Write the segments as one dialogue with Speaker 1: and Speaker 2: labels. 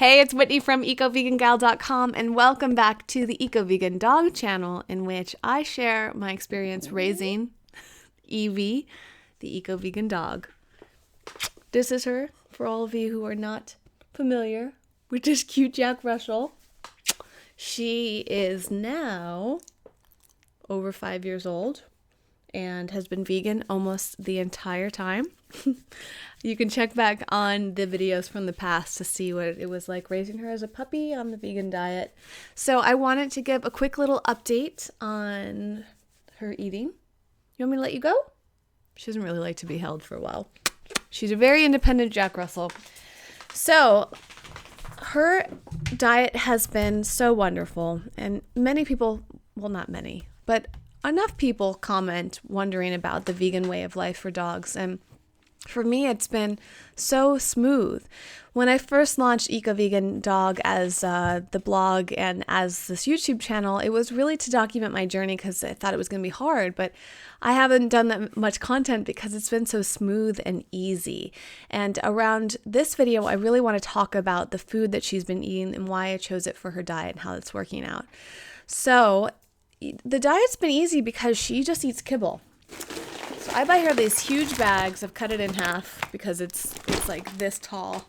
Speaker 1: Hey, it's Whitney from EcoVeganGal.com, and welcome back to the EcoVegan Dog channel, in which I share my experience raising Evie, the EcoVegan dog. This is her, for all of you who are not familiar with this cute Jack Russell. She is now over 5 years old and has been vegan almost the entire time. You can check back on the videos from the past to see what it was like raising her as a puppy on the vegan diet. So I wanted to give a quick little update on her eating. You want me to let you go? She doesn't really like to be held for a while. She's a very independent Jack Russell. So her diet has been so wonderful, and many people, well, not many, but enough people comment wondering about the vegan way of life for dogs. And for me, it's been so smooth. When I first launched EcoVegan Dog as the blog and as this YouTube channel, it was really to document my journey because I thought it was going to be hard, but I haven't done that much content because it's been so smooth and easy. And around this video, I really want to talk about the food that she's been eating and why I chose it for her diet and how it's working out. So the diet's been easy because she just eats kibble. So I buy her these huge bags. I've cut it in half because it's like this tall.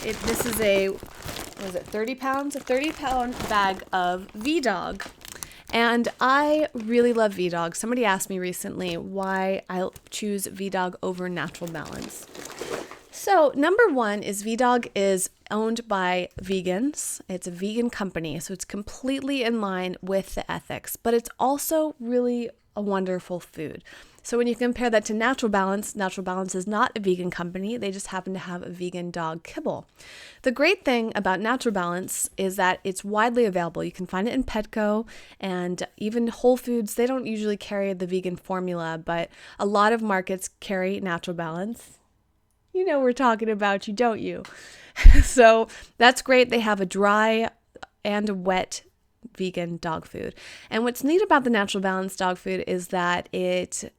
Speaker 1: This is a, what is it, 30 pounds? A 30-pound bag of V-Dog. And I really love V-Dog. Somebody asked me recently why I choose V-Dog over Natural Balance. So number one is V-Dog is owned by vegans. It's a vegan company, so it's completely in line with the ethics, but it's also really a wonderful food. So when you compare that to Natural Balance is not a vegan company. They just happen to have a vegan dog kibble. The great thing about Natural Balance is that it's widely available. You can find it in Petco and even Whole Foods. They don't usually carry the vegan formula, but a lot of markets carry Natural Balance. You know we're talking about you, don't you? So that's great. They have a dry and a wet vegan dog food. And what's neat about the Natural Balance dog food is that it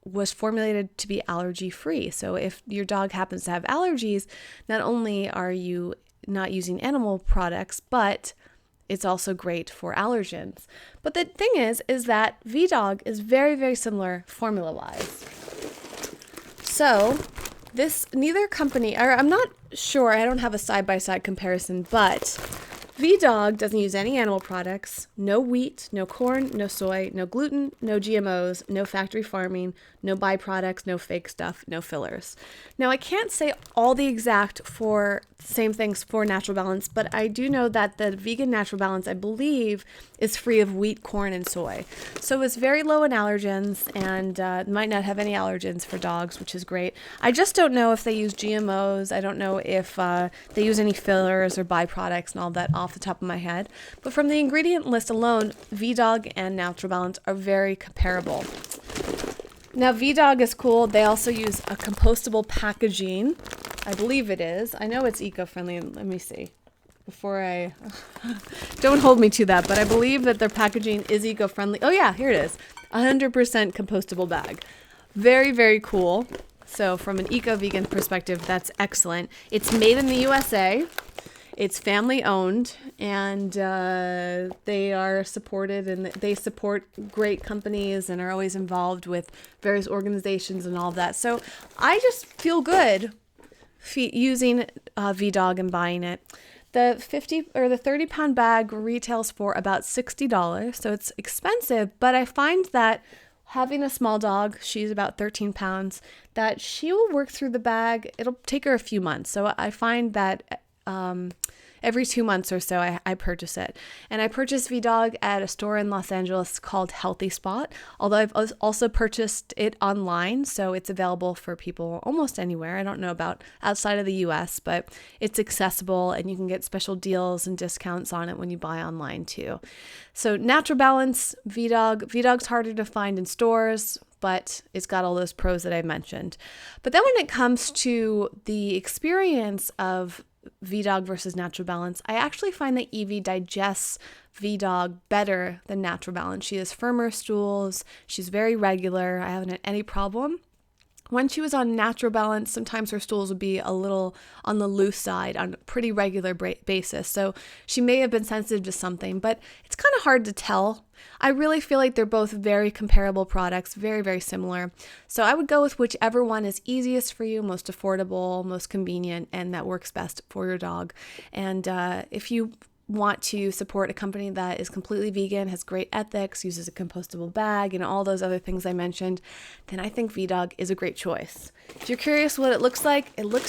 Speaker 1: was formulated to be allergy free. So if your dog happens to have allergies, not only are you not using animal products, but it's also great for allergens. But the thing is that V-Dog is very, very similar formula-wise. So neither company, or I'm not sure, I don't have a side-by-side comparison, but V-Dog doesn't use any animal products, no wheat, no corn, no soy, no gluten, no GMOs, no factory farming, no byproducts, no fake stuff, no fillers. Now, I can't say all the exact same things for Natural Balance, but I do know that the vegan Natural Balance, I believe, is free of wheat, corn, and soy. So it's very low in allergens and might not have any allergens for dogs, which is great. I just don't know if they use GMOs. I don't know if they use any fillers or byproducts and all that off the top of my head. But from the ingredient list alone, V-Dog and Natural Balance are very comparable. Now, V-Dog is cool. They also use a compostable packaging. I believe it is. I know it's eco-friendly. Let me see. Don't hold me to that, but I believe that their packaging is eco-friendly. Oh yeah, here it is. 100% compostable bag. Very, very cool. So from an eco-vegan perspective, that's excellent. It's made in the USA. It's family owned, and they are supported, and they support great companies and are always involved with various organizations and all of that. So I just feel good using V-Dog and buying it. The 30-pound bag retails for about $60, so it's expensive, but I find that having a small dog, she's about 13 pounds, that she will work through the bag. It'll take her a few months. So I find that every 2 months or so, I purchase it. And I purchased V-Dog at a store in Los Angeles called Healthy Spot, although I've also purchased it online, so it's available for people almost anywhere. I don't know about outside of the US, but it's accessible, and you can get special deals and discounts on it when you buy online too. So Natural Balance, V-Dog's harder to find in stores, but it's got all those pros that I mentioned. But then when it comes to the experience of V-Dog versus Natural Balance, I actually find that Evie digests V-Dog better than Natural Balance. She has firmer stools. She's very regular. I haven't had any problem. When she was on natural balance, sometimes her stools would be a little on the loose side on a pretty regular basis. So she may have been sensitive to something, but it's kind of hard to tell. I really feel like they're both very comparable products, very, very similar. So I would go with whichever one is easiest for you, most affordable, most convenient, and that works best for your dog. And if you want to support a company that is completely vegan, has great ethics, uses a compostable bag, and all those other things I mentioned, then I think VDog is a great choice. If you're curious what it looks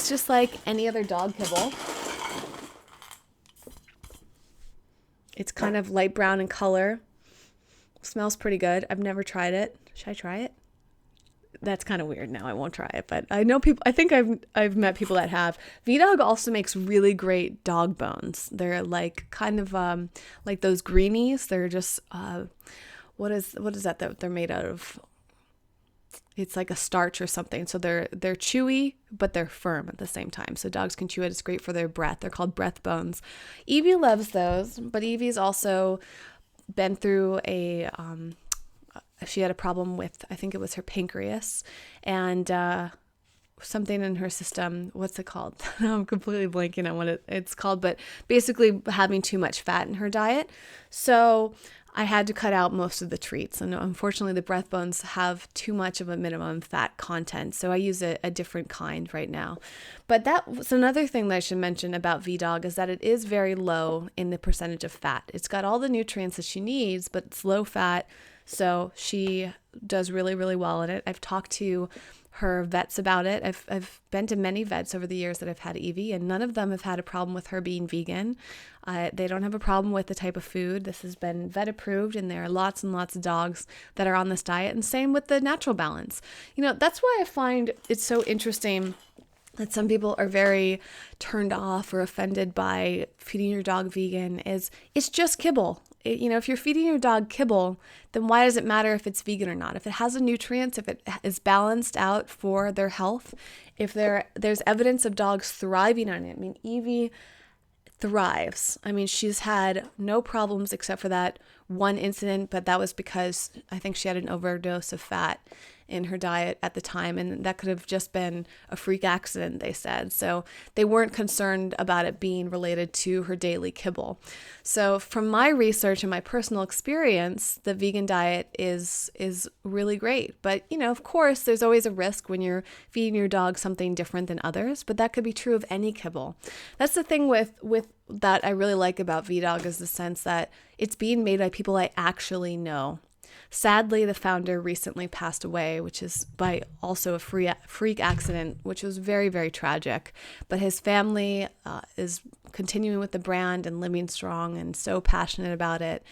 Speaker 1: just like any other dog kibble. It's kind of light brown in color. Smells pretty good. I've never tried it. Should I try it? That's kind of weird now. I won't try it, but I know people, I think I've met people that have. VDog also makes really great dog bones. They're like kind of like those greenies. They're just what is that they're made out of? It's like a starch or something. So they're chewy, but they're firm at the same time. So dogs can chew it. It's great for their breath. They're called breath bones. Evie loves those, but Evie's also been through she had a problem with, I think it was her pancreas and something in her system. What's it called? I'm completely blanking on what it's called, but basically having too much fat in her diet. So I had to cut out most of the treats. And unfortunately, the breath bones have too much of a minimum fat content. So I use a different kind right now. But that was another thing that I should mention about VDog is that it is very low in the percentage of fat. It's got all the nutrients that she needs, but it's low fat. So she does really, really well in it. I've talked to her vets about it. I've been to many vets over the years that I've had Evie, and none of them have had a problem with her being vegan. They don't have a problem with the type of food. This has been vet approved, and there are lots and lots of dogs that are on this diet, and same with the natural balance. That's why I find it's so interesting that some people are very turned off or offended by feeding your dog vegan. It's just kibble. If you're feeding your dog kibble, then why does it matter if it's vegan or not? If it has the nutrients, if it is balanced out for their health, if there's evidence of dogs thriving on it. I mean, Evie thrives. I mean, she's had no problems except for that one incident, but that was because I think she had an overdose of fat in her diet at the time, and that could have just been a freak accident, they said. So they weren't concerned about it being related to her daily kibble. So from my research and my personal experience, the vegan diet is really great. But, of course, there's always a risk when you're feeding your dog something different than others, but that could be true of any kibble. That's the thing with that I really like about VDog is the sense that it's being made by people I actually know. Sadly, the founder recently passed away, which is by also a freak accident, which was very, very tragic. But his family is continuing with the brand and living strong and so passionate about it.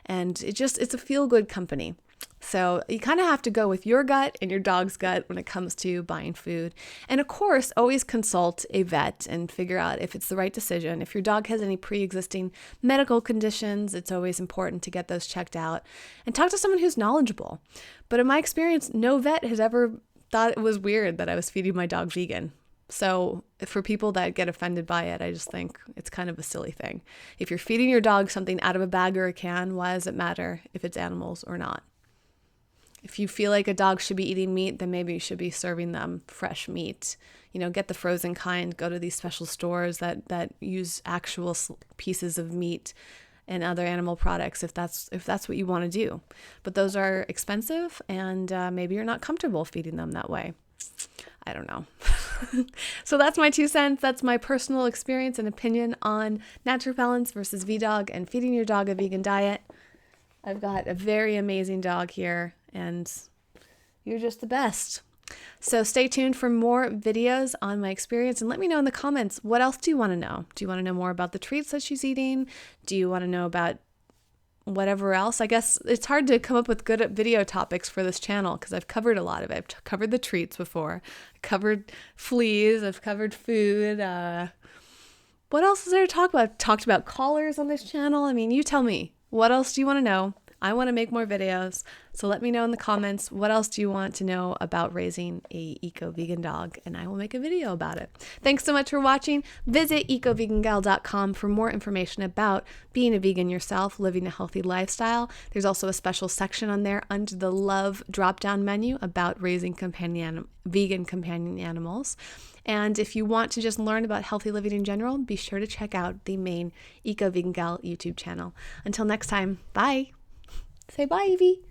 Speaker 1: And it's a feel-good company. So you kind of have to go with your gut and your dog's gut when it comes to buying food. And of course, always consult a vet and figure out if it's the right decision. If your dog has any pre-existing medical conditions, it's always important to get those checked out and talk to someone who's knowledgeable. But in my experience, no vet has ever thought it was weird that I was feeding my dog vegan. So for people that get offended by it, I just think it's kind of a silly thing. If you're feeding your dog something out of a bag or a can, why does it matter if it's animals or not? If you feel like a dog should be eating meat, then maybe you should be serving them fresh meat. Get the frozen kind, go to these special stores that use actual pieces of meat and other animal products if that's what you want to do. But those are expensive, and maybe you're not comfortable feeding them that way. I don't know. So that's my 2 cents. That's my personal experience and opinion on natural balance versus VDog and feeding your dog a vegan diet. I've got a very amazing dog here, and you're just the best. So stay tuned for more videos on my experience, and let me know in the comments, what else do you want to know? Do you want to know more about the treats that she's eating? Do you want to know about whatever else? I guess it's hard to come up with good video topics for this channel because I've covered a lot of it. I've covered the treats before. I covered fleas. I've covered food. What else is there to talk about? I've talked about collars on this channel. I mean, you tell me. What else do you want to know? I want to make more videos. So let me know in the comments, what else do you want to know about raising a eco-vegan dog? And I will make a video about it. Thanks so much for watching. Visit ecovegangal.com for more information about being a vegan yourself, living a healthy lifestyle. There's also a special section on there under the Love drop-down menu about raising vegan companion animals. And if you want to just learn about healthy living in general, be sure to check out the main Eco Vegan Gal YouTube channel. Until next time, bye. Say bye, Evie.